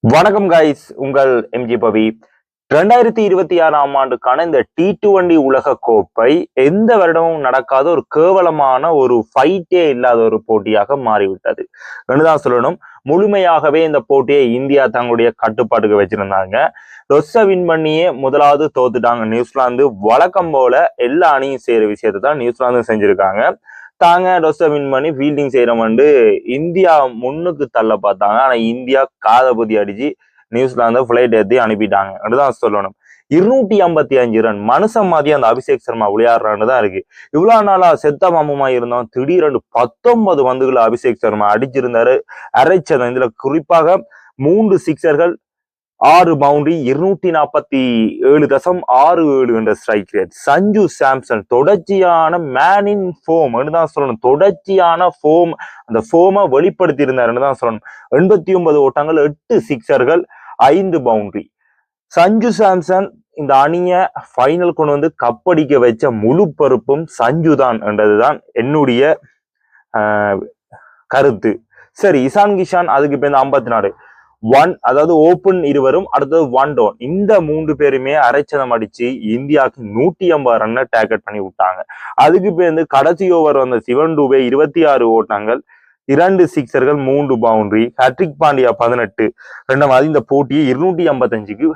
வணக்கம் கைஸ், உங்கள் எம்ஜி பவி. 2026ஆம் ஆண்டுக்கான இந்த T20 உலக கோப்பை எந்த வருடமும் நடக்காத ஒரு கேவலமான ஒரு ஃபைட்டே இல்லாத ஒரு போட்டியாக மாறிவிட்டது என்றுதான் சொல்லணும். முழுமையாகவே இந்த போட்டியை இந்தியா தங்களுடைய கட்டுப்பாட்டுக்கு வச்சிருந்தாங்க. ரொஸ்ஸ வின் பண்ணியே முதலாவது தோத்துட்டாங்க நியூசிலாந்து. வழக்கம் போல எல்லா அணியும் செய்யற விஷயத்தை தான் நியூசிலாந்து செஞ்சிருக்காங்க. தாங்க ரொஸ்ஸ வின் பண்ணி ஃபீல்டிங் செய்யறவன்ட்டு இந்தியா முன்னுக்கு தள்ள பார்த்தாங்க. ஆனா இந்தியா காதபதி அடிச்சு நியூசிலாந்த பிளைட் ஏற்றி அனுப்பிட்டாங்க அப்படிதான் சொல்லணும். 255 ரன் மனுஷன் மாதிரி அந்த அபிஷேக் சர்மா விளையாடுறான்னு தான் இருக்கு. இவ்வளவு நாளா செத்த மாமமா இருந்தோம். திடீரென்று 19 பந்துகளை அபிஷேக் சர்மா அடிச்சிருந்தாரு. அரைச்சதம் இதுல குறிப்பாக 3 சிக்ஸர்கள், 6 பவுண்டரி, 247.67 என்ற ஸ்ட்ரைக் ரேட். சஞ்சு சாம்சன் தொடர்ச்சியான மேன் இன் ஃபோம் தான் சொல்லணும். தொடர்ச்சியான ஃபோம், அந்த ஃபோமை வெளிப்படுத்தி இருந்தாருன்னு தான் சொல்லணும். 89 ஓட்டங்கள், 8 சிக்ஸர்கள், 5 பவுண்டரி. சஞ்சு சாம்சன் இந்த அணியை ஃபைனல் கொண்டு வந்து கப்படிக்க வச்ச முழு பொறுப்பும் சஞ்சு தான் என்றதுதான் என்னுடைய கருத்து. சரி, இசான் கிஷான் அதுக்கு இப்ப இந்த 54 அதாவது ஓப்பன் இருவரும், அடுத்தது 1 டவுன். இந்த 3 பேருமே அரைச்சதம் அடிச்சு இந்தியாவுக்கு 150 ரன்னை டேக்கெட் பண்ணி விட்டாங்க. அதுக்கு பேருந்து கடைசி ஓவர் வந்த சிவன் டூபே 26 ஓட்டங்கள், 2 சிக்ஸர்கள், 3 பவுண்டரி. ஹட்ரிக் பாண்டியா 18. ரெண்டாவது இந்த போட்டியை 255க்கு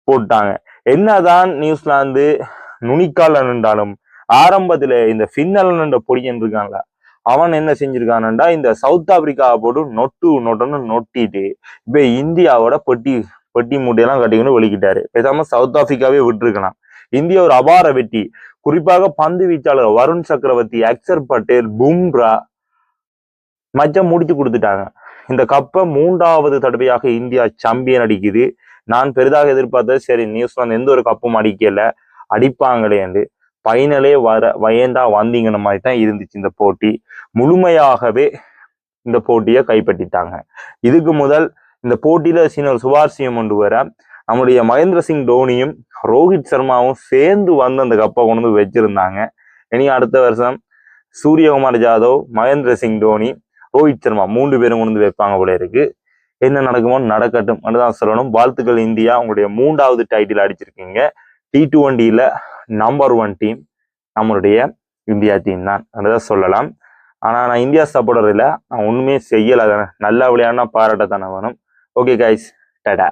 போட்டாங்க. என்னதான் நியூசிலாந்து நுனிக்கால நின்றாலும் ஆரம்பத்துல இந்த ஃபின்னலன் என்ற பொடியன் இருக்காங்களா, அவன் என்ன செஞ்சிருக்கானண்டா இந்த சவுத் ஆப்பிரிக்காவை போட்டு நொட்டுன்னு நொட்டிட்டு இப்ப இந்தியாவோட பெட்டி மூட்டையெல்லாம் கட்டிக்கணும் வெளிக்கிட்டாரு. பேசாம சவுத் ஆப்பிரிக்காவே விட்டுருக்கலாம். இந்தியா ஒரு அபார வெற்றி. குறிப்பாக பந்து வீச்சாளர் வருண் சக்கரவர்த்தி, அக்சர் பட்டேல், பும்ரா மச்சம் முடிச்சு கொடுத்துட்டாங்க. இந்த கப்பை 3வது தடவையாக இந்தியா சாம்பியன் அடிக்குது. நான் பெரிதாக எதிர்பார்த்தது, சரி நியூசிலாந்து எந்த ஒரு கப்பும் அடிக்கல, அடிப்பாங்களே என்று. ஃபைனலே வயந்தா வந்தீங்கன்ற மாதிரி தான் இருந்துச்சு இந்த போட்டி. முழுமையாகவே இந்த போட்டியை கைப்பற்றிட்டாங்க. இதுக்கு முதல் இந்த போட்டியில ஒரு சுவாரஸ்யம் கொண்டு வர, நம்முடைய மகேந்திர சிங் தோனியும் ரோஹித் சர்மாவும் சேர்ந்து வந்து அந்த கப்பை கொண்டு வந்து வச்சிருந்தாங்க. இனி அடுத்த வருஷம் சூரியகுமார் ஜாதவ், மகேந்திர சிங் தோனி, ரோஹித் சர்மா 3 பேரும் கொண்டு வந்து வைப்பாங்க போல இருக்கு. என்ன நடக்குமோ நடக்கட்டும் தான் சொல்லணும். வாழ்த்துக்கள் இந்தியா, உங்களுடைய 3வது டைட்டில் அடிச்சிருக்கீங்க. T20ல நம்பர் 1 டீம் நம்மளுடைய இந்தியா டீம் தான் அப்படிதான் சொல்லலாம். ஆனா நான் இந்தியா சப்போர்ட்டர் இல்லை, நான் ஒண்ணுமே செய்யல. நல்லா விளையாடினா பாராட்ட தானே வேணும். Okay guys, Tata.